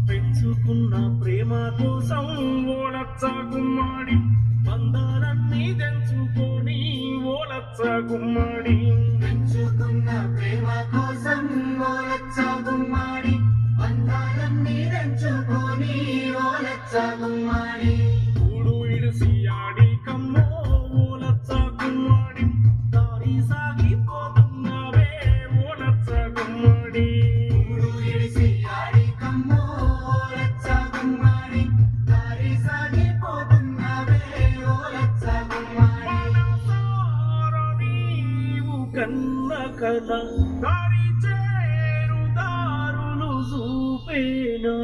పెంచుకున్న ప్రేమ కోసం ఓలచ్చ గుమ్మడి బంధాలన్నీ తెంచుకొని ఓలచ్చ గుమ్మడి పెంచుకున్న ప్రేమ కోసం ఓలచ్చ గుమ్మడి బంధాలన్నీ తెంచుకొని ఓలచ్చ గుమ్మడి కూడు ఇడిసి ఆడి కమ్మో ఓలచ్చ గుమ్మడి దారి సాగిపోతున్నావే ఓలచ్చ గుమ్మడి ఊరు ఇడిసి ఆడి కమ్మో ఓలచ్చ గుమ్మడి దారి సాగిపోతున్నావే ఓలచ్చ గుమ్మడి నీవు కన్న కల దారి చేరు దారులు చూపేనా